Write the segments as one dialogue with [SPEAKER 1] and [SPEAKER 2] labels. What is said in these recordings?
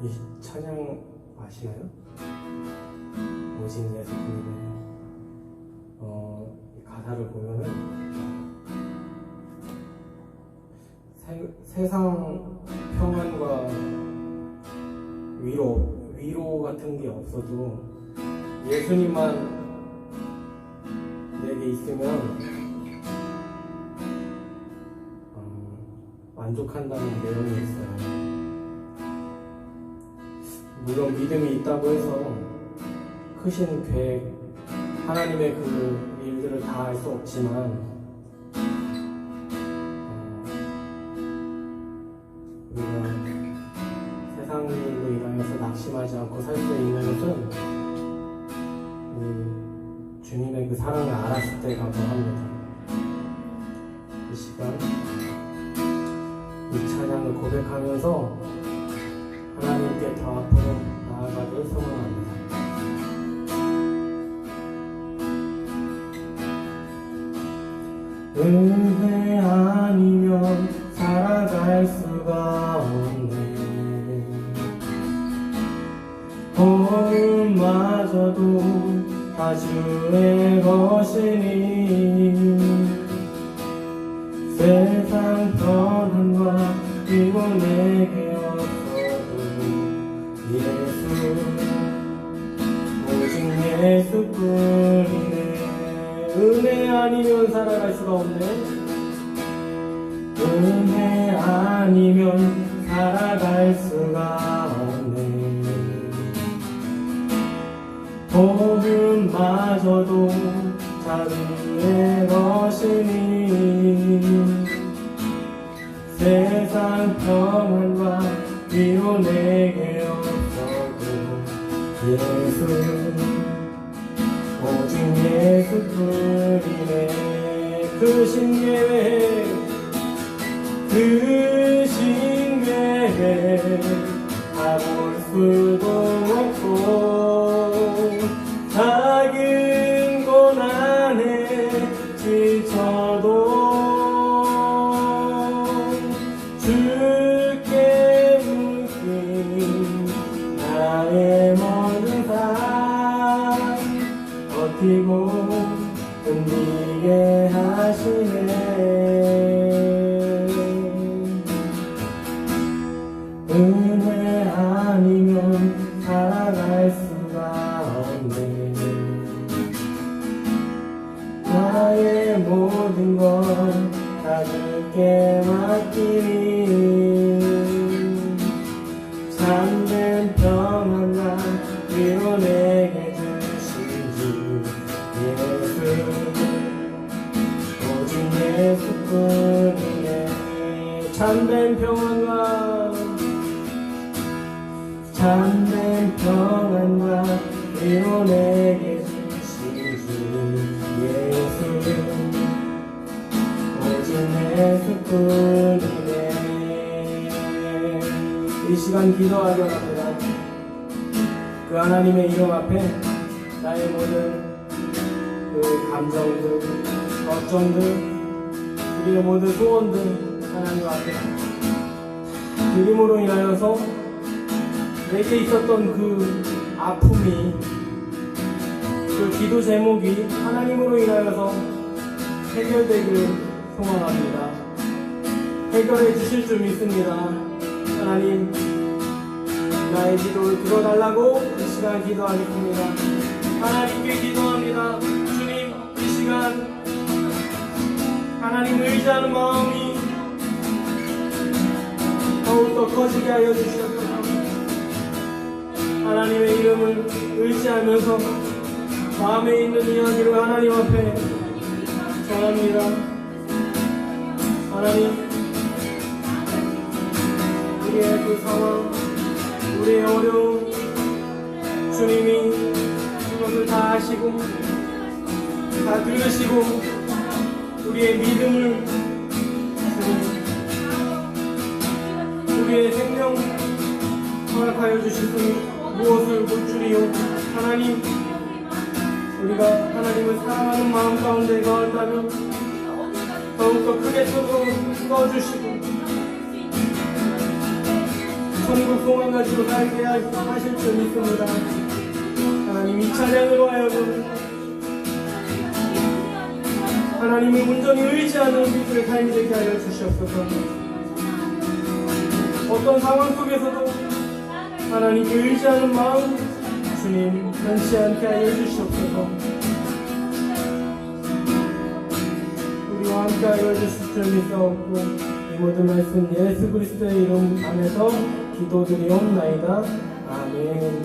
[SPEAKER 1] 이 찬양 아시나요? 오직 예수님의 이 가사를 보면은 세상 평안과 위로 같은 게 없어도 예수님만 내게 있으면 만족한다는 내용이 있어요. 물론 믿음이 있다고 해서 크신 계획, 하나님의 그 일들을 다 할 수 없지만 우리가 세상 일로 인하여서 낙심하지 않고 살 수 있는 것은 주님의 그 사랑을 알았을 때 감사합니다. 이 시간 이 찬양을 고백하면서 하나님께 더 앞으로 나아가길 소원합니다. 은혜 아니면 살아갈 수가 없네. 복음마저도 다 주의 것이니 세상 편안과 그리고 내게 없어도 예수 오직 예수뿐이네. 은혜 아니면 살아갈 수가 없네. 은혜 아니면 살아갈 수가 없네. 복음마저도 자기의 것이니 세상 평안과 위로 내게 없어도 예수 오직 예수뿐이네. 크신 계획 다볼 수도 없고 작은 고난에 지쳐도 주께 묶인 나의 모든 삶 버티고 견디게 하시네. 은혜 아니면 살아갈 수가 없네. 나의 모든 건 다 주께 맡기니 참된 평안과 위로 내게 주신 주 예수 오직 예수뿐이네. 참된 평안과 위로 내게 주신 주 예수 오직 예수뿐이네. 이 시간 기도하려 합니다. 그 하나님의 이름 앞에 나의 모든 그 감정들, 걱정들, 우리의 모든 소원들 하나님 앞에 드림으로 인하여서 내게 있었던 그 아픔이, 그 기도 제목이 하나님으로 인하여서 해결되길 소망합니다. 해결해 주실 줄 믿습니다. 하나님, 나의 기도를 들어달라고 이 시간 기도하겠습니다. 하나님께 기도합니다. 주님, 이 시간 하나님을 의지하는 마음이 더욱더 커지게 하여 주시옵소서. 하나님의 이름을 의지하면서 마음에 있는 이야기를 하나님 앞에 전합니다. 하나님, 우리의 그 상황, 우리의 어려움, 주님이 그것을 다 아시고 다 들으시고 우리의 믿음을 주님, 우리의 생명 허락하여 주시니 무엇을 볼 줄이요. 하나님, 우리가 하나님을 사랑하는 마음 가운데 거한다면 더욱더 크게 떠주시고 천국 소망 가지고 살게 하실 줄 믿습니다. 하나님 이 찬양으로 하여금 하나님을 온전히 의지하는 우리들의 삶이 되게 하여 주시옵소서. 어떤 상황 속에서도 하나님께 의지하는 마음 주님 변치 않게 하여 주시옵소서. 우리와 함께 하여 주실 줄 믿사옵고 이 모든 말씀 예수 그리스도의 이름 안에서 기도드리옵나이다. 아멘.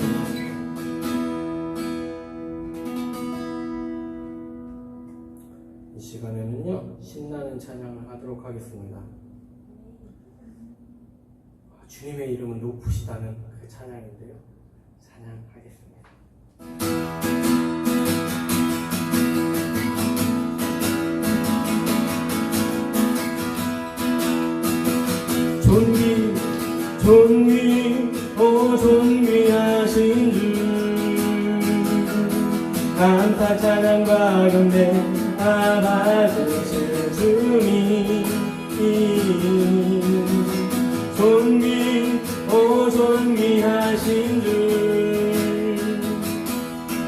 [SPEAKER 1] 이 시간에는요 신나는 찬양을 하도록 하겠습니다. 주님의 이름은 높으시다는 그 찬양인데요, 찬양하겠습니다. 존귀하신 주 감사 찬양과 경배 다 받으실 주님 존귀하신 주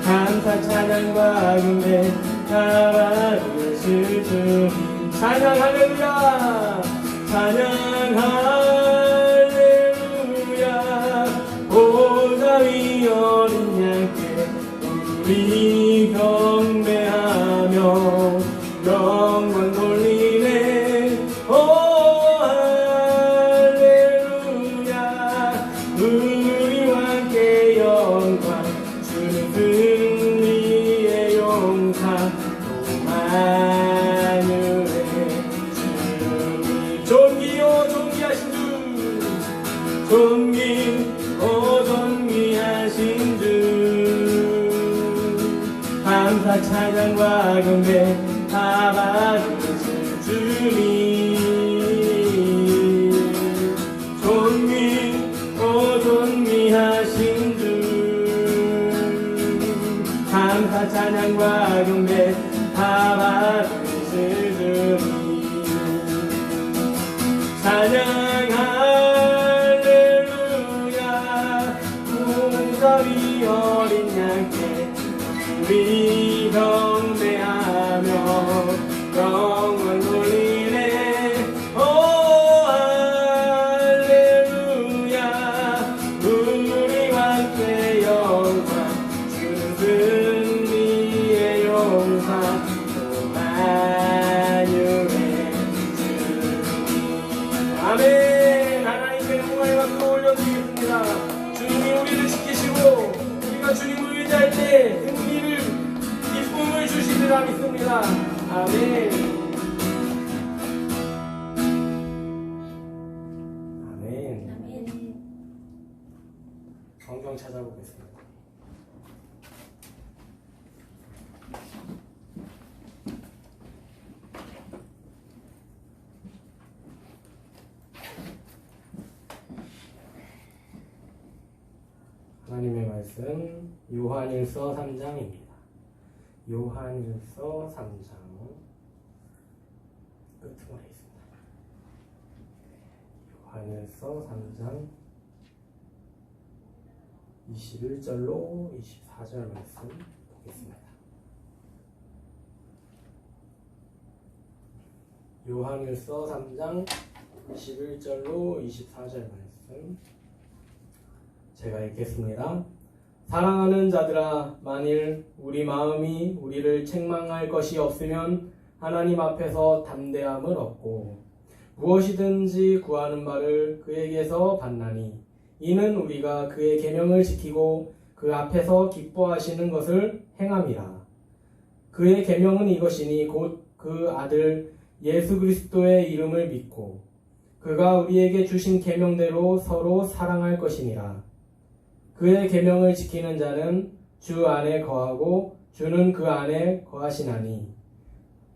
[SPEAKER 1] 감사 찬양과 경배 다 받으실 주님 찬양 할렐루야 찬양 할렐루야 보좌 위 어린 양께 우리 경배하며 영광 돌리네 오 할렐루야 우리와 함께 영광 주는 승리의 용사 오마누엘 주님 존귀하신 주 존귀하신 주 감사 찬양과 경배 다 받으실 주님 존귀하신 주 감사 찬양과 경배 다 받으실 주님 찬양 할렐루야 우리 어린 양께 우리 경배하며 영광 돌리네 오 할렐루야 우리와 함께 영광 주는 승리의 용사 오마누엘 주님 아멘. 하나님께 영광의 박수 올려드리겠습니다. 주님이 우리를 지키시고 우리가 주님을 의지할 때 승리를 기쁨을 주시리라 믿습니다. 아멘. 아멘. 성경 찾아보겠습니다. 하나님의 말씀 요한일서 3장입니다. 요한일서 3장 끄트머리에 있습니다. 요한일서 3장 21절로 24절 말씀 보겠습니다. 요한일서 3장 21절로 24절 말씀 제가 읽겠습니다. 사랑하는 자들아, 만일 우리 마음이 우리를 책망할 것이 없으면 하나님 앞에서 담대함을 얻고 무엇이든지 구하는 바를 그에게서 받나니 이는 우리가 그의 계명을 지키고 그 앞에서 기뻐하시는 것을 행함이라. 그의 계명은 이것이니 곧 그 아들 예수 그리스도의 이름을 믿고 그가 우리에게 주신 계명대로 서로 사랑할 것이니라. 그의 계명을 지키는 자는 주 안에 거하고 주는 그 안에 거하시나니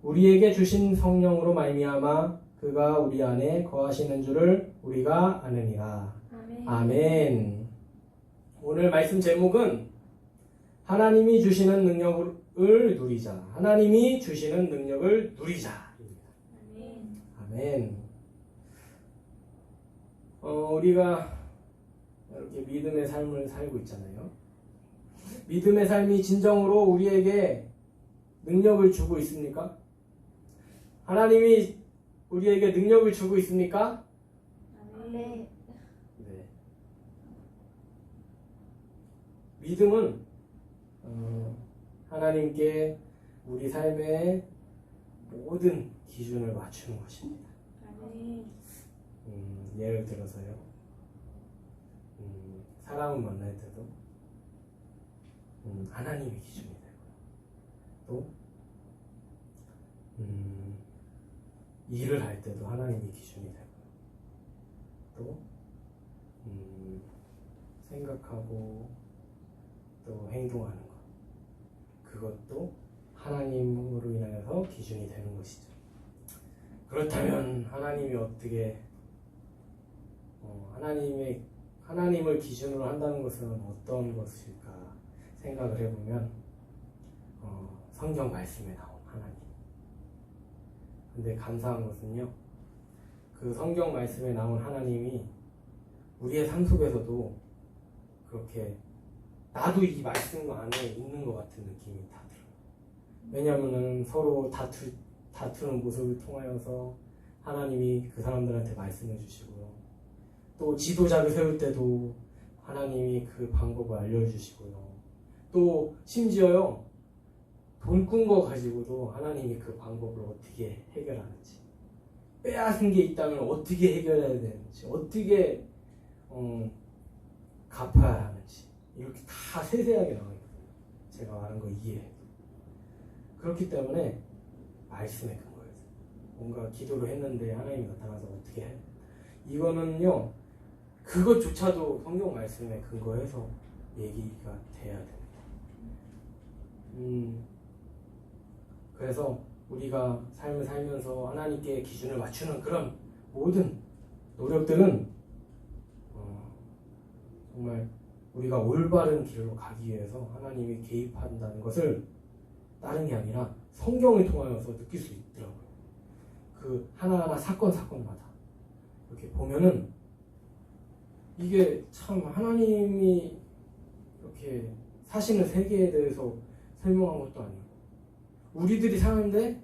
[SPEAKER 1] 우리에게 주신 성령으로 말미암아 그가 우리 안에 거하시는 줄을 우리가 아느니라. 아멘. 아멘. 오늘 말씀 제목은 하나님이 주시는 능력을 누리자. 하나님이 주시는 능력을 누리자. 아멘. 아멘. 우리가 이렇게 믿음의 삶을 살고 있잖아요. 믿음의 삶이 진정으로 우리에게 능력을 주고 있습니까? 하나님이 우리에게 능력을 주고 있습니까?
[SPEAKER 2] 네.
[SPEAKER 1] 네. 믿음은 하나님께 우리 삶의 모든 기준을 맞추는 것입니다. 예를 들어서요. 사람을 만날 때도 하나님이 기준이 되고요. 또 일을 할 때도 하나님이 기준이 되고요. 또 생각하고 또 행동하는 것, 그것도 하나님으로 인하여서 기준이 되는 것이죠. 그렇다면 하나님이 어떻게 하나님을 기준으로 한다는 것은 어떤 것일까 생각을 해보면 성경 말씀에 나온 하나님. 근데 감사한 것은요, 그 성경 말씀에 나온 하나님이 우리의 삶 속에서도 그렇게 나도 이 말씀 안에 있는 것 같은 느낌이 다 들어요. 왜냐하면 서로 다투는 모습을 통하여서 하나님이 그 사람들한테 말씀해 주시고요. 또 지도자를 세울 때도 하나님이 그 방법을 알려주시고요. 또 심지어요, 돈 꾼 거 가지고도 하나님이 그 방법을 어떻게 해결하는지, 빼앗은 게 있다면 어떻게 해결해야 되는지, 어떻게 갚아야 하는지, 이렇게 다 세세하게 나와 있거든요. 제가 말한 거 이해해도. 그렇기 때문에 말씀에 근거해서 뭔가 기도를 했는데 하나님이 나타나서 어떻게 해? 이거는요, 그것조차도 성경 말씀에 근거해서 얘기가 돼야 됩니다. 그래서 우리가 삶을 살면서 하나님께 기준을 맞추는 그런 모든 노력들은 정말 우리가 올바른 길로 가기 위해서 하나님이 개입한다는 것을 다른 게 아니라 성경을 통하여서 느낄 수 있더라고요. 그 하나하나 사건마다 이렇게 보면은 이게 참 하나님이 이렇게 사시는 세계에 대해서 설명한 것도 아니고, 우리들이 사는데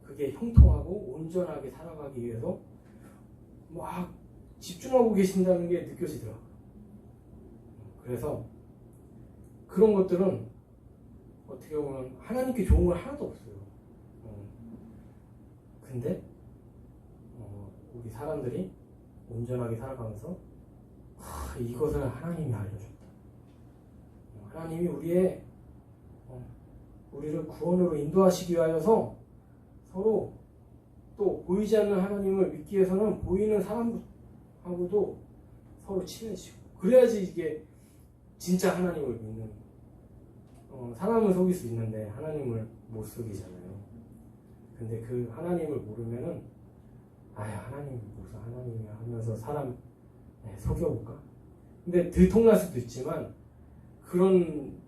[SPEAKER 1] 그게 형통하고 온전하게 살아가기 위해서 막 집중하고 계신다는 게 느껴지더라고요. 그래서 그런 것들은 어떻게 보면 하나님께 좋은 건 하나도 없어요. 근데 우리 사람들이 온전하게 살아가면서 이것을 하나님이 알려줬다. 하나님이 우리를 구원으로 인도하시기 위하여서 서로 또 보이지 않는 하나님을 믿기 위해서는 보이는 사람하고도 서로 친해지고, 그래야지 이게 진짜 하나님을 믿는, 사람은 속일 수 있는데 하나님을 못 속이잖아요. 근데 그 하나님을 모르면은 하나님 무슨 하나님이야 하면서 사람 속여볼까? 근데 들통날 수도 있지만 그런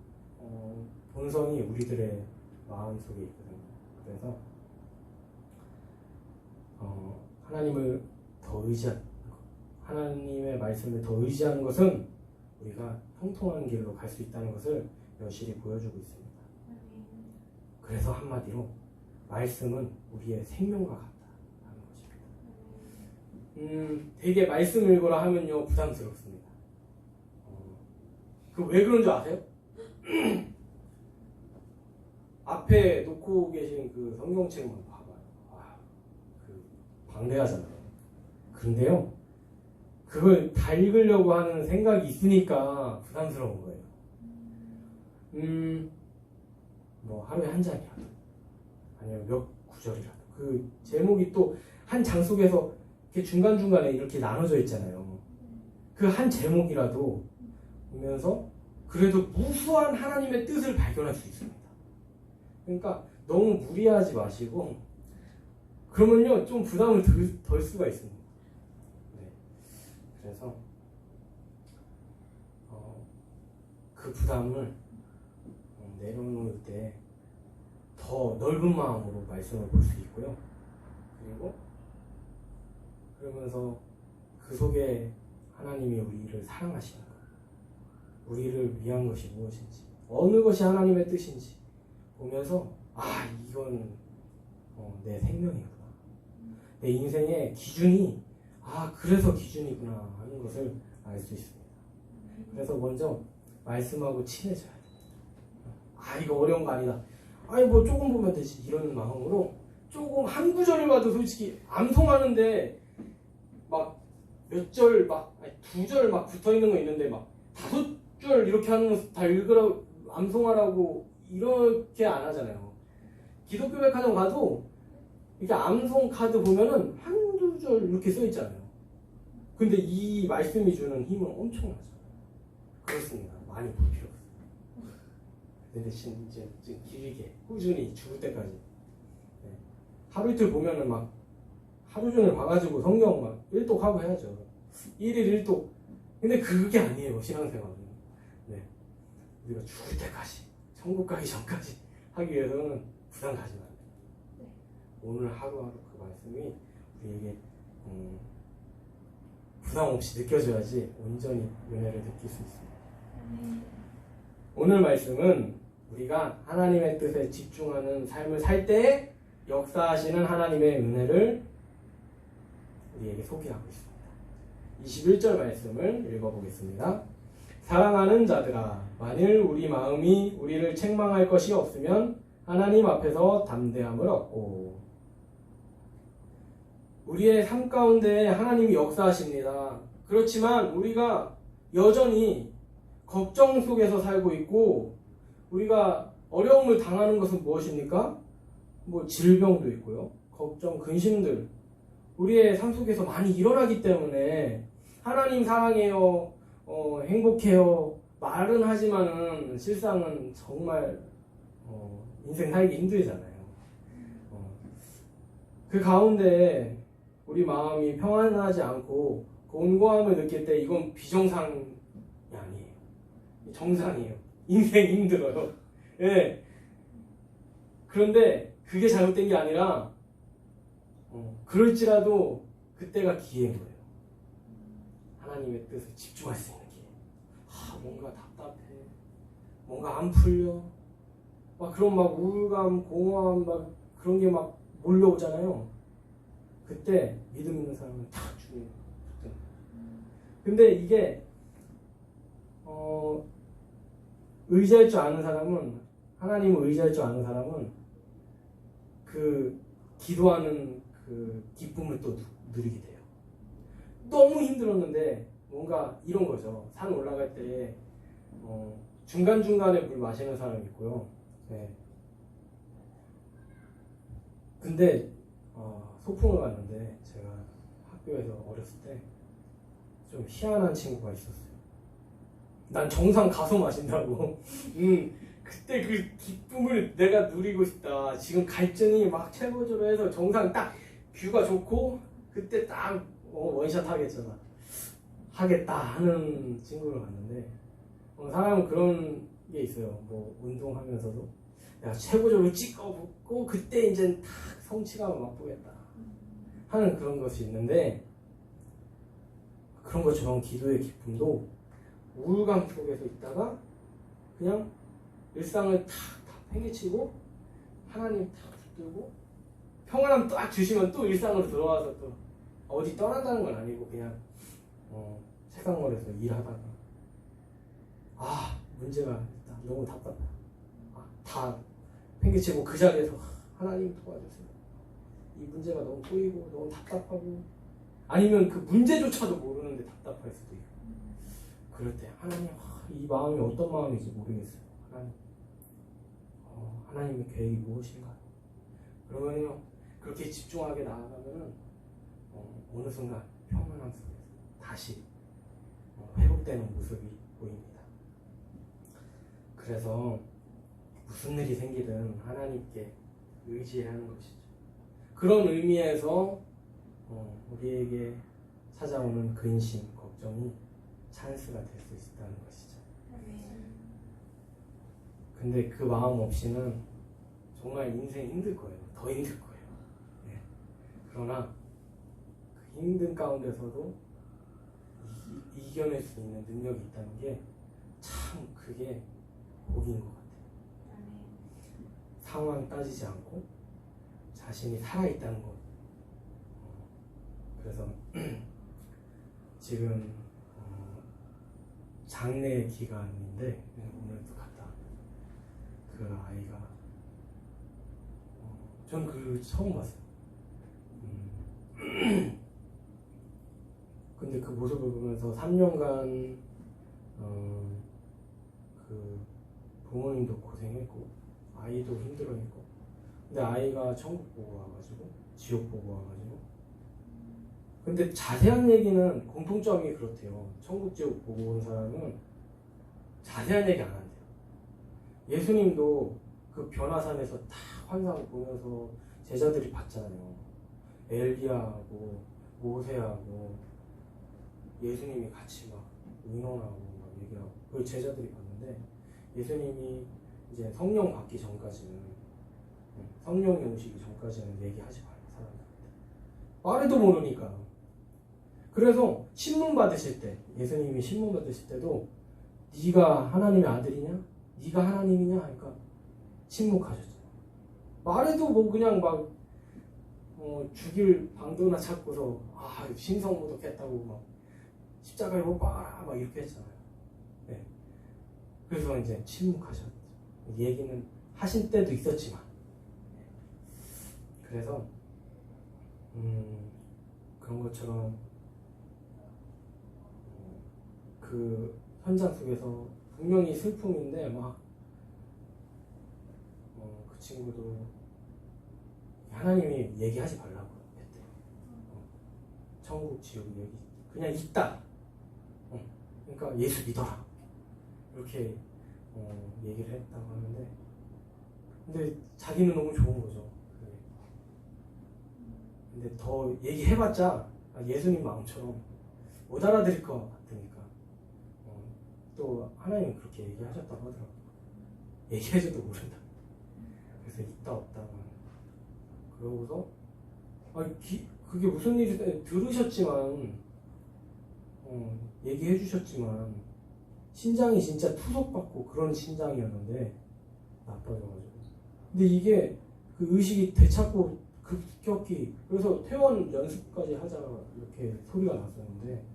[SPEAKER 1] 본성이 우리들의 마음속에 있거든요. 그래서 하나님을 더 의지하는 것, 하나님의 말씀을 더 의지하는 것은 우리가 통통한 길로 갈 수 있다는 것을 여실히 보여주고 있습니다. 그래서 한마디로 말씀은 우리의 생명과 같다는 것입니다. 되게 말씀 읽어라 하면요 부담스럽습니다. 그 왜 그런 줄 아세요? 앞에 놓고 계신 그 성경책만 봐봐요. 방대하잖아요. 그런데요, 그걸 다 읽으려고 하는 생각이 있으니까 부담스러운 거예요. 뭐 하루에 한 장이라도, 아니면 몇 구절이라도, 그 제목이 또 한 장 속에서 이렇게 중간중간에 이렇게 나눠져 있잖아요. 그 한 제목이라도 보면서 그래도 무수한 하나님의 뜻을 발견할 수 있습니다. 그러니까 너무 무리하지 마시고, 그러면요 좀 부담을 덜 수가 있습니다. 네. 그래서 그 부담을 내려놓을 때 더 넓은 마음으로 말씀을 볼 수 있고요. 그리고 그러면서 그 속에 하나님이 우리를 사랑하시는가, 우리를 위한 것이 무엇인지, 어느 것이 하나님의 뜻인지 보면서 이건 내 생명이구나, 내 인생의 기준이 그래서 기준이구나 하는 것을 알 수 있습니다. 그래서 먼저 말씀하고 친해져야 돼요. 이거 어려운 거 아니다, 뭐 조금 보면 되지, 이런 마음으로 조금 한 구절을 봐도 솔직히 암송하는데 막 몇 절 두 절 막 붙어 있는 거 있는데 막 5줄 이렇게 하는 거 다 읽으라고 암송하라고 이렇게 안 하잖아요. 기독교 백화점 가도 이렇게 암송 카드 보면은 한두 줄 이렇게 써 있잖아요. 근데 이 말씀이 주는 힘은 엄청나죠. 그렇습니다. 많이 볼 필요 없어요. 근데 이제 길게 꾸준히 죽을 때까지 하루 이틀 보면은 막 하루 종일 봐가지고 성경 막 일독하고 해야죠. 1일 1독. 근데 그게 아니에요, 신앙생활은. 우리가 죽을 때까지, 천국 가기 전까지 하기 위해서는 부담 가지면 안 돼요. 오늘 하루하루 그 말씀이 우리에게 부담 없이 느껴져야지 온전히 은혜를 느낄 수 있습니다. 오늘 말씀은 우리가 하나님의 뜻에 집중하는 삶을 살 때 역사하시는 하나님의 은혜를 우리에게 소개하고 있습니다. 21절 말씀을 읽어보겠습니다. 사랑하는 자들아, 만일 우리 마음이 우리를 책망할 것이 없으면 하나님 앞에서 담대함을 얻고. 우리의 삶 가운데 하나님이 역사하십니다. 그렇지만 우리가 여전히 걱정 속에서 살고 있고, 우리가 어려움을 당하는 것은 무엇입니까? 질병도 있고요, 걱정, 근심들 우리의 삶 속에서 많이 일어나기 때문에 하나님 사랑해요, 행복해요 말은 하지만은 실상은 정말 인생 살기 힘들잖아요. 그 가운데 우리 마음이 평안하지 않고 곤고함을 느낄 때 이건 비정상이 아니에요. 정상이에요. 인생 힘들어요. 예. 그런데 그게 잘못된 게 아니라 그럴지라도 그때가 기회인 거예요. 하나님의 뜻에 집중할 수 있는 기회. 뭔가 답답해, 뭔가 안 풀려, 그런 우울감, 공허함 그런 게 몰려오잖아요. 그때 믿음 있는 사람은 탁 주님 붙든. 근데 이게 의지할 줄 아는 사람은, 하나님을 의지할 줄 아는 사람은 그 기도하는 그 기쁨을 또 누리게 돼요. 너무 힘들었는데 뭔가 이런 거죠. 산 올라갈 때 중간중간에 물 마시는 사람이 있고요. 근데 소풍을 갔는데 제가 학교에서 어렸을 때 좀 희한한 친구가 있었어요. 난 정상 가서 마신다고. 그때 그 기쁨을 내가 누리고 싶다. 지금 갈증이 최고조로 해서 정상 딱 뷰가 좋고 그때 딱 원샷 하겠다 하는 친구를 봤는데, 사람은 그런 게 있어요. 운동하면서도 내가 최고조로 찍어붙고 그때 이제 딱 성취감을 맛보겠다 하는 그런 것이 있는데, 그런 것처럼 기도의 기쁨도 우울감 속에서 있다가 그냥 일상을 다 팽개치고 하나님 다 붙들고 평안함 딱 주시면 또 일상으로 들어와서 또 어디 떠난다는 건 아니고 그냥 책상머리에서 일하다가 문제가 있다, 너무 답답하다, 다 팽개치고 그 자리에서 하나님 도와주세요, 이 문제가 너무 꼬이고 너무 답답하고, 아니면 그 문제조차도 모르는데 답답할 수도 있고, 그럴 때 하나님, 이 마음이 어떤 마음인지 모르겠어요. 하나님의 계획이 무엇인가요? 그러면요, 그렇게 집중하게 나아가면은 어느 순간 평안함 속에서 다시 회복되는 모습이 보입니다. 그래서 무슨 일이 생기든 하나님께 의지해야 하는 것이죠. 그런 의미에서 우리에게 찾아오는 근심, 걱정이 찬스가 될 수 있다는 것이죠. 근데 그 마음 없이는 정말 인생 힘들 거예요. 더 힘들 거예요. 그러나 그 힘든 가운데서도 이겨낼 수 있는 능력이 있다는 게 참 그게 복인 것 같아요. 상황 따지지 않고 자신이 살아있다는 것. 그래서 지금 장례 기간인데 오늘도 갔다 그 아이가 전 그 처음 봤어요. 근데 그 모습을 보면서 3년간 그 부모님도 고생했고 아이도 힘들어했고 근데 아이가 천국 보고 와가지고 지옥 보고 와가지고 근데 자세한 얘기는 공통점이 그렇대요. 천국 지옥 보고 온 사람은 자세한 얘기 안 한대요. 예수님도 그 변화산에서 다 환상 보면서 제자들이 봤잖아요. 엘리야하고 모세하고 예수님이 같이 막 의논하고 막 얘기하고 그 제자들이 봤는데 예수님이 이제 성령 받기 전까지는 성령이 오시기 전까지는 얘기하지 말아요. 사람들한테 말해도 모르니까. 그래서 신문 받으실 때 예수님이 신문 받으실 때도 네가 하나님의 아들이냐? 네가 하나님이냐? 하니까 침묵하셨잖아요. 말해도 뭐 그냥 막 죽일 방도나 찾고서 신성모독했다고 막 십자가에 못 박아라 막 이렇게 했잖아요. 네. 그래서 이제 침묵하셨죠. 얘기는 하신 때도 있었지만 그래서 그런 것처럼 그 현장 속에서 분명히 슬픔인데 막 그 친구도 하나님이 얘기하지 말라고 했대요. 천국 지옥 얘기 그냥 있다. 그러니까 예수 믿어라 이렇게 얘기를 했다고 하는데 근데 자기는 너무 좋은 거죠. 근데 더 얘기해봤자 예수님 마음처럼 못 알아들을 것 같으니까 또 하나님은 그렇게 얘기하셨다고 하더라고요. 얘기해줘도 모른다. 그래서 있다 없다 그러고서 그게 무슨 일이 들으셨지만 얘기해 주셨지만 신장이 진짜 투석받고 그런 신장이었는데 나빠져가지고 근데 이게 그 의식이 되찾고 급격히 그래서 퇴원 연습까지 하자 이렇게 소리가 났었는데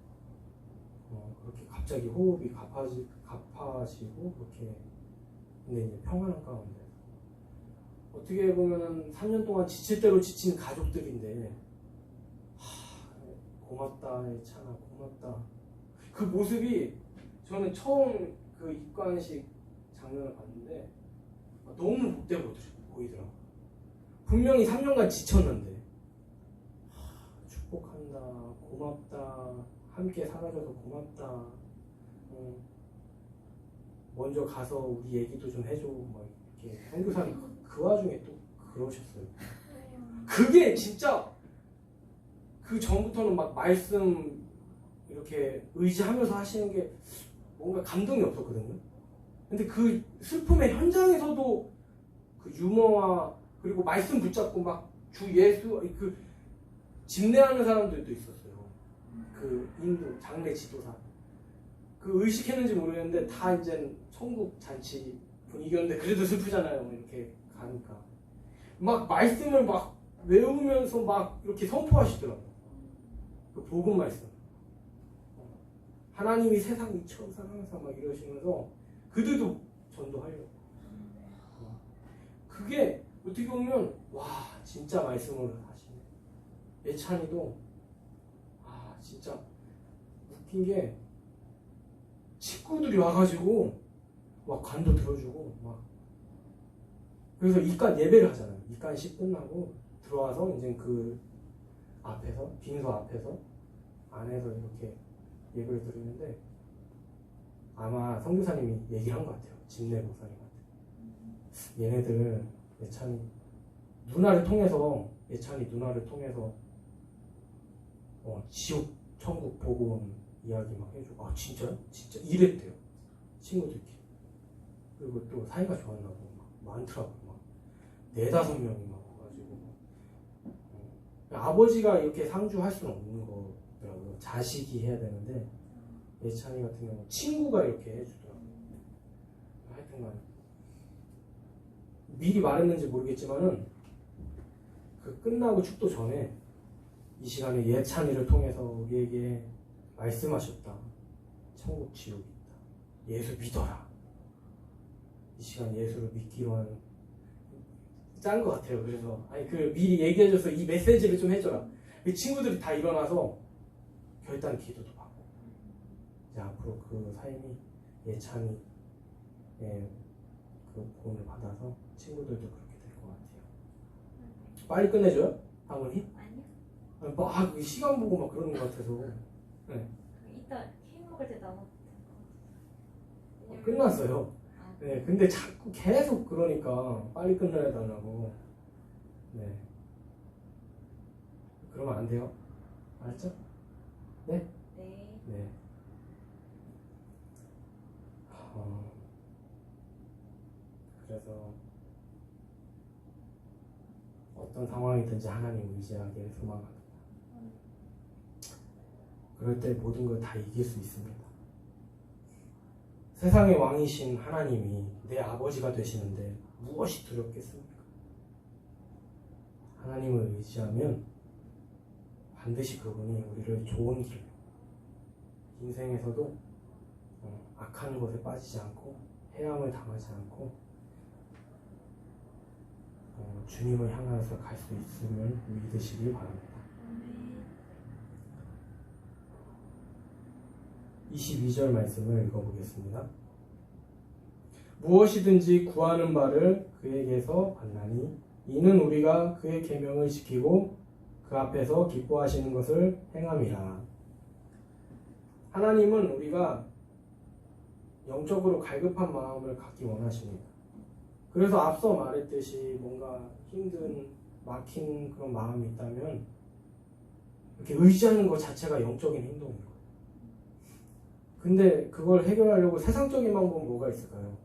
[SPEAKER 1] 그렇게 갑자기 호흡이 가파지고 그렇게 근데 이제 평안한 가운데 어떻게 보면은 3년 동안 지칠 대로 지친 가족들인데 고맙다 예찬아 고맙다 그 모습이 저는 처음 그 입관식 장면을 봤는데 너무 복돼 보이더라고요. 분명히 3년간 지쳤는데 축복한다 고맙다 함께 살아줘서 고맙다 먼저 가서 우리 얘기도 좀 해줘 막 이렇게 선교사님 그 와중에 또 그러셨어요. 그게 진짜 그 전부터는 막 말씀 이렇게 의지하면서 하시는 게 뭔가 감동이 없었거든요. 근데 그 슬픔의 현장에서도 그 유머와 그리고 말씀 붙잡고 막 주 예수 그 집례하는 사람들도 있었어요. 그 인도 장례 지도사 그 의식했는지 모르겠는데 다 이제 천국 잔치 분위기였는데 그래도 슬프잖아요. 이렇게 가니까 막 말씀을 막 외우면서 막 이렇게 선포하시더라고요. 그 복음 말씀 하나님이 세상 이처럼 사랑하사 막 이러시면서 그들도 전도하려고 그게 어떻게 보면 와 진짜 말씀을 하시네. 예찬이도 진짜 웃긴 게 친구들이 와가지고 막 간도 들어주고 막 그래서 입간 예배를 하잖아요. 입간식 끝나고 들어와서 이제 그 앞에서 빈소 앞에서 안에서 이렇게 예배를 드리는데 아마 선교사님이 얘기를 한 것 같아요. 집내 목사님한테 얘네들 예찬이 누나를 통해서 지옥 천국 보고 온 이야기 막 해주고 진짜요? 진짜 이랬대요. 친구들끼리. 그리고 또 사이가 좋았나고 막 많더라고요. 막 4-5명이 막 와가지고 아버지가 이렇게 상주할 수는 없는 거더라고요. 자식이 해야 되는데 예찬이 같은 경우 친구가 이렇게 해주더라고요. 하여튼간 미리 말했는지 모르겠지만은 그 끝나고 축도 전에 이 시간에 예찬이를 통해서 우리에게 말씀하셨다. 천국 지옥이 있다. 예수 믿어라. 이 시간 예수를 믿기로 하는 짠 것 같아요. 그래서 아니 그 미리 얘기해줘서 이 메시지를 좀 해줘라. 그 친구들이 다 일어나서 결단 기도도 받고 이제 앞으로 그 삶이 예찬이 그 복음을 받아서 친구들도 그렇게 될 것 같아요. 빨리 끝내줘요? 방언이?
[SPEAKER 2] 아니요.
[SPEAKER 1] 막 시간 보고 막 그러는 것 같아서. 네.
[SPEAKER 2] 이따 케이크 먹을 때 나와.
[SPEAKER 1] 끝났어요. 네, 근데 자꾸 계속 그러니까 빨리 끝내야 달라고. 네. 그러면 안 돼요. 알았죠? 네?
[SPEAKER 2] 네.
[SPEAKER 1] 네. 그래서 어떤 상황이든지 하나님 의지하게 소망합니다. 그럴 때 모든 걸 다 이길 수 있습니다. 세상의 왕이신 하나님이 내 아버지가 되시는데 무엇이 두렵겠습니까? 하나님을 의지하면 반드시 그분이 우리를 좋은 길, 인생에서도 악한 것에 빠지지 않고 해함을 당하지 않고 주님을 향해서 갈 수 있음을 믿으시기 바랍니다. 22절 말씀을 읽어보겠습니다. 무엇이든지 구하는 바를 그에게서 받나니 이는 우리가 그의 계명을 지키고 그 앞에서 기뻐하시는 것을 행함이라. 하나님은 우리가 영적으로 갈급한 마음을 갖기 원하십니다. 그래서 앞서 말했듯이 뭔가 힘든 막힌 그런 마음이 있다면 이렇게 의지하는 것 자체가 영적인 행동이에요. 근데 그걸 해결하려고 세상적인 방법은 뭐가 있을까요?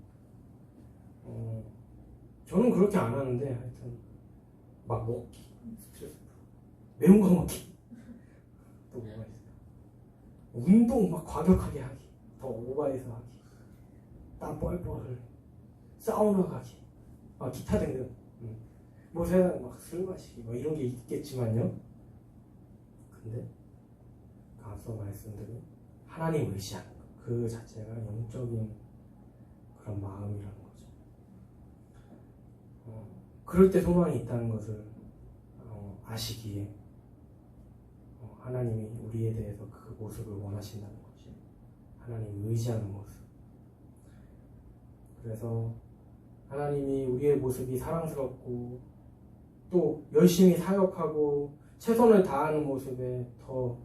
[SPEAKER 1] 저는 그렇게 안 하는데 하여튼 막 먹기, 스트레스 매운 거 먹기, 또 뭐가 있어요? 운동 막 과격하게 하기, 더 오버해서 하기, 땀 뻘뻘, 사우나 가기, 기타 등등. 뭐 세상 막 술 마시기 뭐 이런 게 있겠지만요. 근데 앞서 말씀드린 하나님 의지하는 것, 그 자체가 영적인 그런 마음이라는 거죠. 그럴 때 소망이 있다는 것을 아시기에 하나님이 우리에 대해서 그 모습을 원하신다는 거지. 하나님 의지하는 모습. 그래서 하나님이 우리의 모습이 사랑스럽고 또 열심히 사역하고 최선을 다하는 모습에 더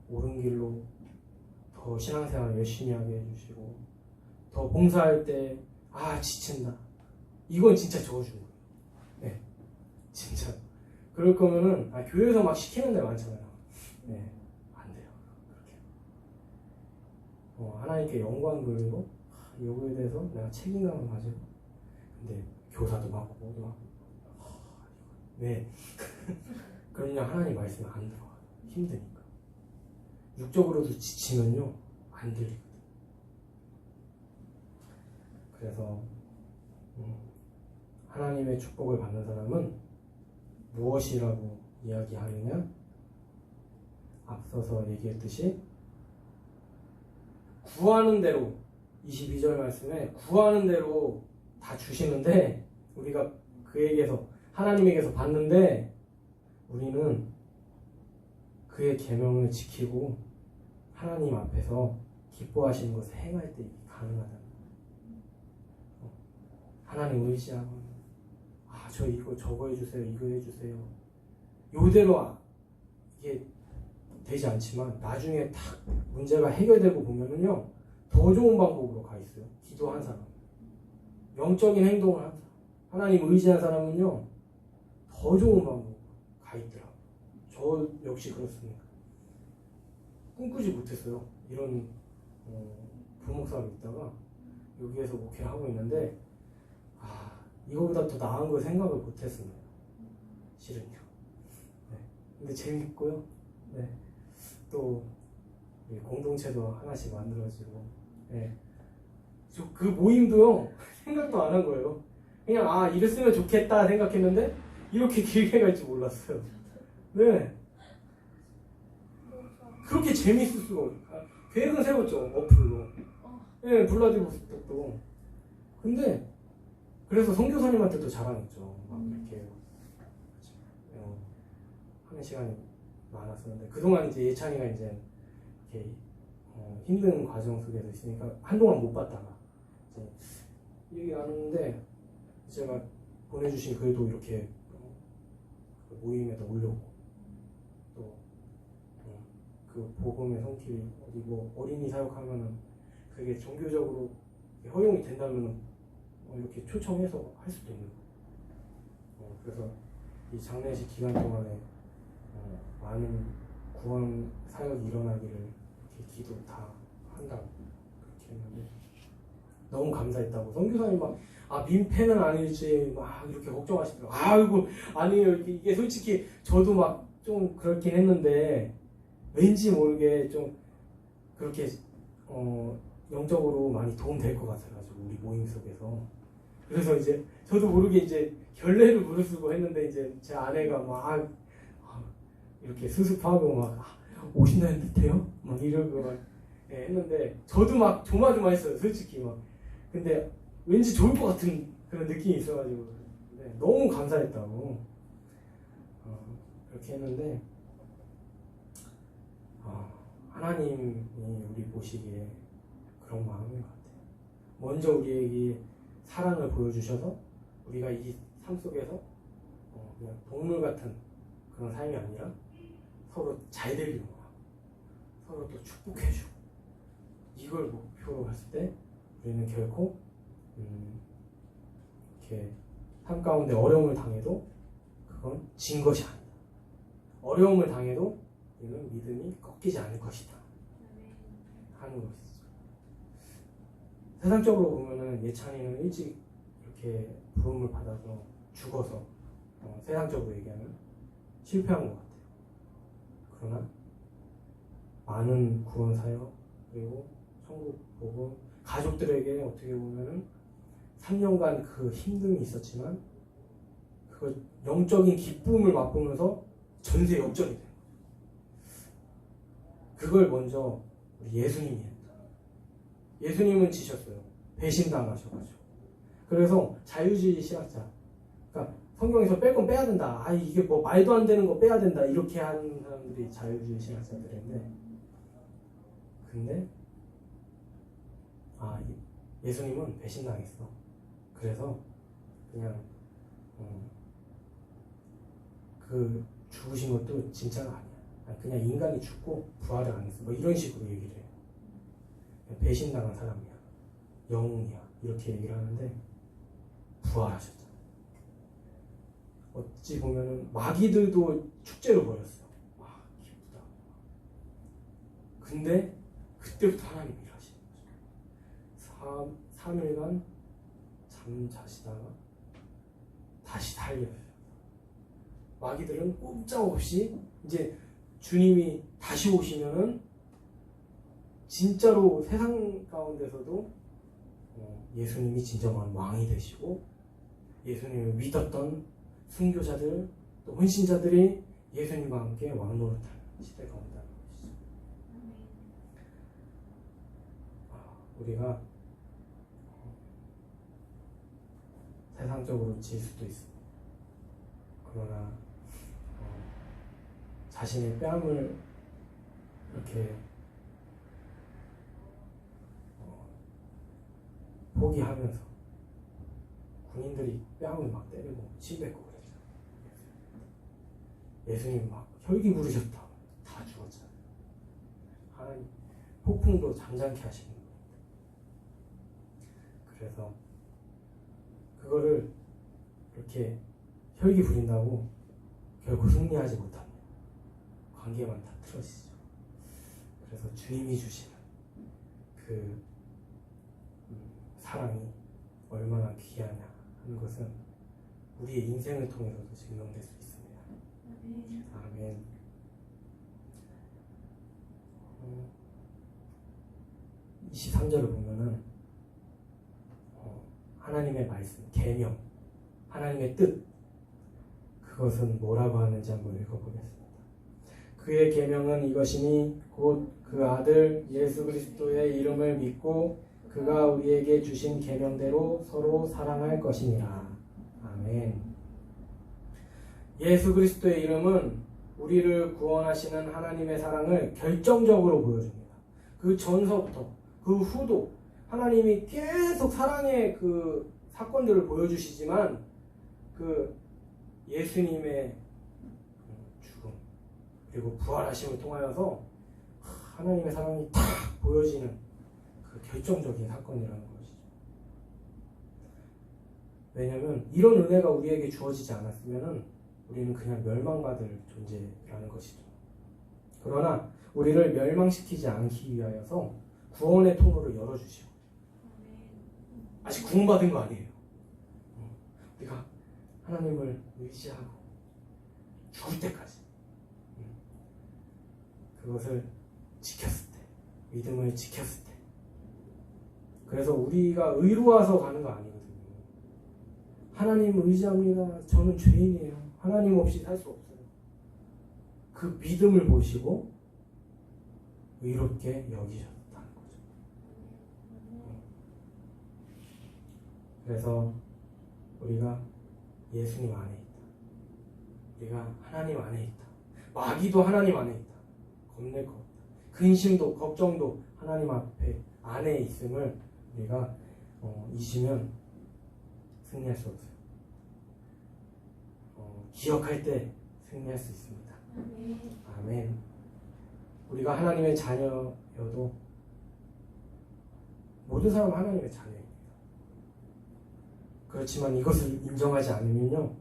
[SPEAKER 1] 옳은 길로 더 신앙생활 열심히 하게 해주시고 더 봉사할 때 지친다. 이건 진짜 적어준 거예요. 네, 진짜. 그럴 거면은 교회에서 막 시키는 데 많잖아요. 네, 안 돼요. 그렇게. 하나님께 영광 돌리고 이거에 대해서 내가 책임감을 가지고 근데 교사도 맡고 뭐도 하고 네. 그럼요 하나님 말씀이 안 들어가요. 힘드니까. 육적으로도 지치면요 안 들리거든. 그래서 하나님의 축복을 받는 사람은 무엇이라고 이야기하느냐? 앞서서 얘기했듯이 구하는 대로 22절 말씀에 구하는 대로 다 주시는데 우리가 그에게서 하나님에게서 받는데 우리는 그의 계명을 지키고 하나님 앞에서 기뻐하시는 것을 행할 때 가능하다는 거예요. 하나님 의지하고 저 이거 저거 해주세요 이거 해주세요 요대로 이게 되지 않지만 나중에 딱 문제가 해결되고 보면은요 더 좋은 방법으로 가 있어요. 기도한 사람 영적인 행동을 한 사람 하나님 의지한 사람은요 더 좋은 방법으로 가 있더라고요. 저 역시 그렇습니다. 꿈꾸지 못했어요. 이런 부목사로 있다가 여기에서 목회를 하고 있는데 이거보다 더 나은 걸 생각을 못했습니다. 실은요. 네. 근데 재밌고요. 네. 또 이 공동체도 하나씩 만들어지고, 예. 그 모임도요 생각도 안 한 거예요. 그냥 아 이랬으면 좋겠다 생각했는데 이렇게 길게 갈 줄 몰랐어요. 네. 그렇게 재밌을 수가 없어요. 계획은 세웠죠 어플로. 예, 블라디보스톡도. 근데 그래서 선교사님한테도 자랑했죠. 막 이렇게 하는 시간이 많았었는데 그동안 이제 예찬이가 이제 이렇게 힘든 과정 속에서 있으니까 한동안 못 봤다가 이제 얘기 나눴는데 제가 보내주신 글도 이렇게 그 모임에다 올려고 또 그 복음의 손길이 어디 뭐 어린이 사역하면은 그게 종교적으로 허용이 된다면 이렇게 초청해서 할 수도 있는 거예요. 그래서 이 장례식 기간 동안에 많은 구원 사역이 일어나기를 이렇게 기도 다 한다고 그렇게 했는데 너무 감사했다고 선교사님 막 민폐는 아닐지 막 이렇게 걱정하시더라고요. 아이고 아니에요. 이게 솔직히 저도 막 좀 그렇긴 했는데 왠지 모르게 좀 그렇게 영적으로 많이 도움될 것 같아가지고 우리 모임 속에서 그래서 이제 저도 모르게 이제 결례를 무릅쓰고 했는데 이제 제 아내가 막 이렇게 수습하고 막 오신다는 듯해요? 막 이러고 막 했는데 저도 막 조마조마했어요 솔직히 막 근데 왠지 좋을 것 같은 그런 느낌이 있어가지고 너무 감사했다고 그렇게 했는데 하나님이 우리 보시기에 그런 마음인 것 같아요. 먼저 우리에게 사랑을 보여주셔서 우리가 이 삶 속에서 그냥 동물 같은 그런 삶이 아니라 서로 잘 되기로 하고 서로 또 축복해주고 이걸 목표로 했을 때 우리는 결코 이렇게 삶 가운데 어려움을 당해도 그건 진 것이 아니다. 어려움을 당해도 우리는 믿음이 꺾이지 않을 것이다 하는 것이죠. 세상적으로 보면은 예찬이는 일찍 이렇게 부름을 받아서 죽어서 세상적으로 얘기하면 실패한 것 같아요. 그러나 많은 구원 사역 그리고 천국 복음 가족들에게 어떻게 보면은 3년간 그 힘듦이 있었지만 그걸 영적인 기쁨을 맛보면서 전세 역전이 돼요. 그걸 먼저 우리 예수님이 했다. 예수님은 지셨어요. 배신당하셔가지고. 그래서 자유주의 신학자. 그러니까 성경에서 뺄 건 빼야 된다. 이게 뭐 말도 안 되는 거 빼야 된다. 이렇게 하는 사람들이 자유주의 신학자들인데, 근데 예수님은 배신당했어. 그래서 그냥 그 죽으신 것도 진짜가 아니야. 그냥 인간이 죽고 부활을 안 했어. 뭐 이런 식으로 얘기를 해요. 배신당한 사람이야. 영웅이야. 이렇게 얘기를 하는데 부활하셨잖아. 어찌 보면은 마귀들도 축제를 벌였어. 와 기쁘다. 근데 그때부터 하나님이 일하시는 거죠. 3일간 잠자시다가 다시 달려요. 마귀들은 꼼짝없이 이제 주님이 다시 오시면은 진짜로 세상 가운데서도 예수님이 진정한 왕이 되시고 예수님을 믿었던 순교자들 또 헌신자들이 예수님과 함께 왕노릇하는 시대가 온다는 것이죠. 우리가 세상적으로 질 수도 있어. 그러나 자신의 뺨을 이렇게 포기하면서 군인들이 뺨을 막 때리고 침뱉고 그랬잖아요. 예수님 막 혈기 부르셨다. 다 죽었잖아요. 하나님 폭풍도 잠잠케 하시는 겁니다. 그래서 그거를 이렇게 혈기 부린다고 결코 승리하지 못합니다. 관계만 다 틀어지죠. 그래서 주님이 주시는 그 사랑이 얼마나 귀하냐 하는 것은 우리의 인생을 통해서도 증명될 수 있습니다. 아멘. 23절을 보면은 하나님의 말씀, 계명, 하나님의 뜻, 그것은 뭐라고 하는지 한번 읽어보겠습니다. 그의 계명은 이것이니 곧 그 아들 예수 그리스도의 이름을 믿고 그가 우리에게 주신 계명대로 서로 사랑할 것이니라. 아멘. 예수 그리스도의 이름은 우리를 구원하시는 하나님의 사랑을 결정적으로 보여줍니다. 그 전서부터 그 후도 하나님이 계속 사랑의 그 사건들을 보여주시지만 그 예수님의 죽음 그리고 부활하심을 통하여서 하나님의 사랑이 딱 보여지는 그 결정적인 사건이라는 것이죠. 왜냐하면 이런 은혜가 우리에게 주어지지 않았으면 우리는 그냥 멸망받을 존재라는 것이죠. 그러나 우리를 멸망시키지 않기 위하여서 구원의 통로를 열어주시고 아직 구원받은 거 아니에요. 우리가 하나님을 의지하고 죽을 때까지 그것을 지켰을 때, 믿음을 지켰을 때, 그래서 우리가 의로워서 가는 거 아니거든요. 하나님 의지합니다. 저는 죄인이에요. 하나님 없이 살 수 없어요. 그 믿음을 보시고 의롭게 여기셨다는 거죠. 그래서 우리가 예수님 안에 있다. 우리가 하나님 안에 있다. 마귀도 하나님 안에 있다. 겁낼 것 없다. 근심도 걱정도 하나님 앞에 안에 있음을 우리가 잊으면 승리할 수 없어요. 기억할 때 승리할 수 있습니다. 아멘. 우리가 하나님의 자녀여도 모든 사람은 하나님의 자녀입니다. 그렇지만 이것을 인정하지 않으면요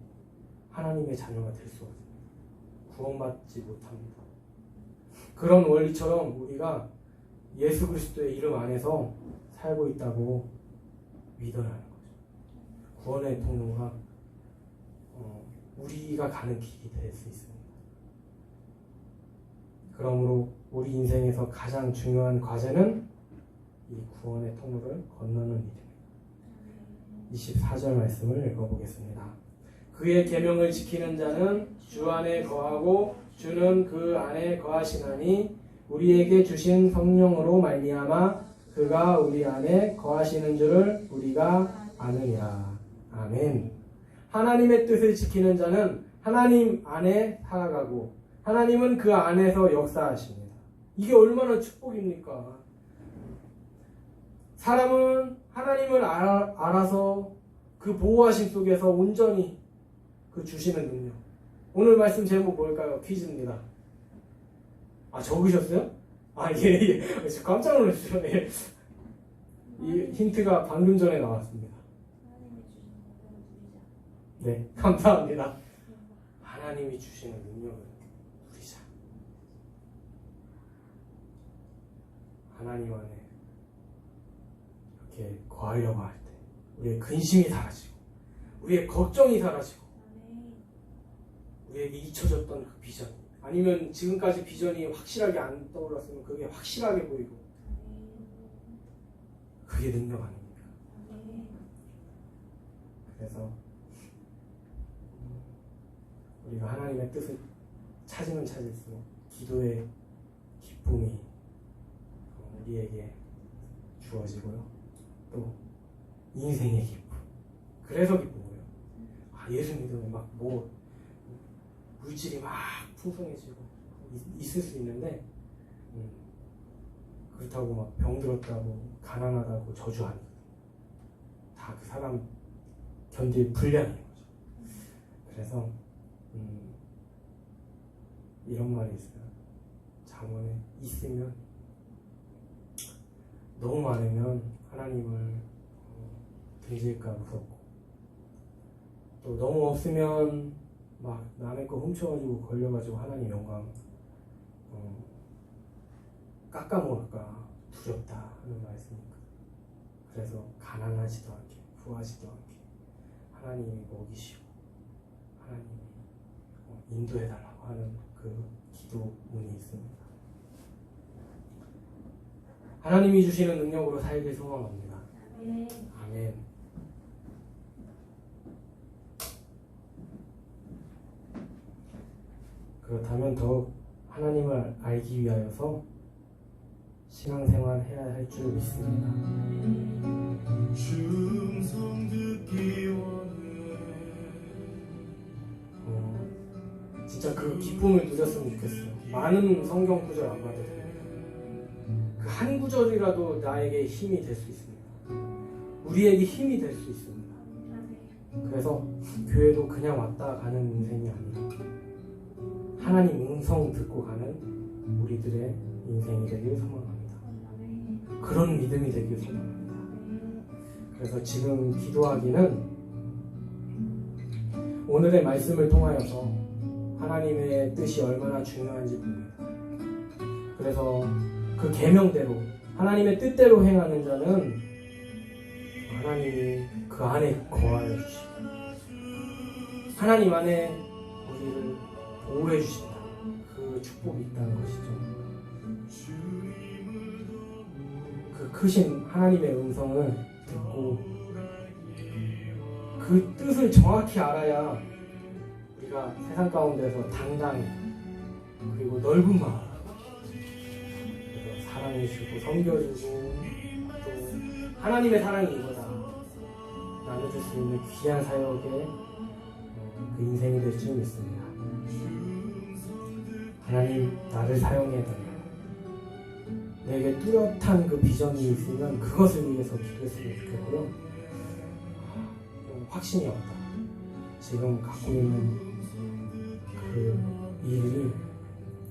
[SPEAKER 1] 하나님의 자녀가 될 수 없습니다. 구원받지 못합니다. 그런 원리처럼 우리가 예수 그리스도의 이름 안에서 살고 있다고 믿어야 하는 거죠. 구원의 통로가 우리가 가는 길이 될 수 있습니다. 그러므로 우리 인생에서 가장 중요한 과제는 이 구원의 통로를 건너는 일입니다. 24절 말씀을 읽어보겠습니다. 그의 계명을 지키는 자는 주 안에 거하고 주는 그 안에 거하시나니 우리에게 주신 성령으로 말미암아 그가 우리 안에 거하시는 줄을 우리가 아느니라. 아멘. 하나님의 뜻을 지키는 자는 하나님 안에 살아가고 하나님은 그 안에서 역사하십니다. 이게 얼마나 축복입니까? 사람은 하나님을 알아서 그 보호하심 속에서 온전히 그 주시는 능력. 오늘 말씀 제목 뭘까요? 퀴즈입니다. 아, 적으셨어요? 아, 예. 깜짝 놀랐어요. 예. 이 힌트가 방금 전에 나왔습니다. 네, 감사합니다. 하나님이 주시는 능력을 누리자. 하나님 안에 이렇게 거하려고 할 때 우리의 근심이 사라지고 우리의 걱정이 사라지고 우리에게 잊혀졌던 그 비전 아니면 지금까지 비전이 확실하게 안 떠올랐으면 그게 확실하게 보이고 그게 능력 아닙니까? 그래서 우리가 하나님의 뜻을 찾으면 찾을수록 기도의 기쁨이 우리에게 주어지고요. 또 인생의 기쁨. 그래서 기쁜 거예요. 아, 예수 믿으면 막 물질이 막 풍성해지고 있을 수 있는데 그렇다고 막 병들었다고 가난하다고 저주 안 해요. 다 그 사람 견딜 분량인 거죠. 그래서 이런 말이 있어요. 잠언에 있으면 너무 많으면 하나님을 등질까 무섭고 또 너무 없으면 막 남의 거 훔쳐가지고 걸려가지고 하나님 영광 깎아먹을까 두렵다 하는 말씀이니까 그래서 가난하지도 않게 부하지도 않게 하나님이 먹이시고 하나님이 인도해달라고 하는 그 기도문이 있습니다. 하나님이 주시는 능력으로 살길 소망합니다.
[SPEAKER 2] 아멘.
[SPEAKER 1] 아멘. 그렇다면 더욱 하나님을 알기 위하여서 신앙생활 해야 할 줄 믿습니다. 진짜 그 기쁨을 누렸으면 좋겠어요. 많은 성경 구절 안 봐도 돼요. 그 한 구절이라도 나에게 힘이 될 수 있습니다. 우리에게 힘이 될 수 있습니다. 그래서 교회도 그냥 왔다 가는 인생이 아니라 하나님 음성 듣고 가는 우리들의 인생이 되길 소망합니다. 그런 믿음이 되길 소망합니다. 그래서 지금 기도하기는 오늘의 말씀을 통하여서 하나님의 뜻이 얼마나 중요한지 봅니다. 그래서 그 계명대로 하나님의 뜻대로 행하는 자는 하나님이 그 안에 거하여 주시고 하나님 안에 우리를 보호해 주신다. 그 축복이 있다는 것이죠. 그 크신 하나님의 음성을 듣고 그 뜻을 정확히 알아야 우리가 세상 가운데서 당당히 그리고 넓은 마음 사랑해주고 섬겨주고 또 하나님의 사랑이 이거다 나눠줄 수 있는 귀한 사역의 그 인생이 될 줄 믿습니다. 하나님 나를 사용해달라. 내게 뚜렷한 그 비전이 있으면 그것을 위해서 기도했으면 좋겠고요. 확신이 없다. 지금 갖고 있는 그 일이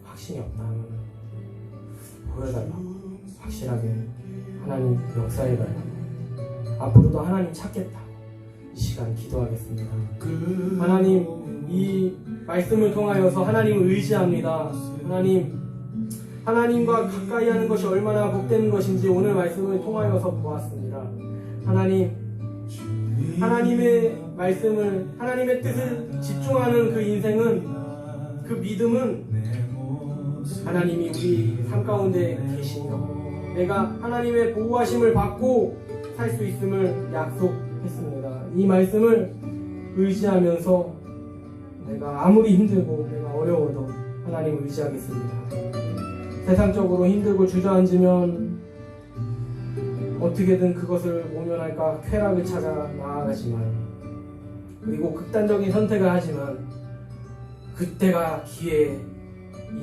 [SPEAKER 1] 확신이 없다 하면 보여달라고 확실하게 하나님 역사해달라고 앞으로도 하나님 찾겠다 이 시간 기도하겠습니다. 하나님 이 말씀을 통하여서 하나님을 의지합니다. 하나님과 가까이 하는 것이 얼마나 복된 것인지 오늘 말씀을 통하여서 보았습니다. 하나님의 말씀을 하나님의 뜻을 집중하는 그 인생은 그 믿음은 하나님이 우리 삶 가운데 계시며 내가 하나님의 보호하심을 받고 살 수 있음을 약속했습니다. 이 말씀을 의지하면서 내가 아무리 힘들고 내가 어려워도 하나님을 의지하겠습니다. 세상적으로 힘들고 주저앉으면 어떻게든 그것을 모면할까 쾌락을 찾아 나아가지만 그리고 극단적인 선택을 하지만 그때가 기회인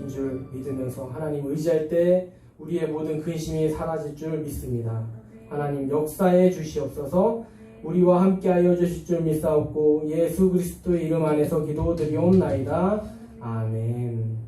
[SPEAKER 1] 줄 믿으면서 하나님을 의지할 때 우리의 모든 근심이 사라질 줄 믿습니다. 하나님 역사해 주시옵소서. 우리와 함께하여 주실 줄 믿사옵고 예수 그리스도의 이름 안에서 기도드리옵나이다. 아멘.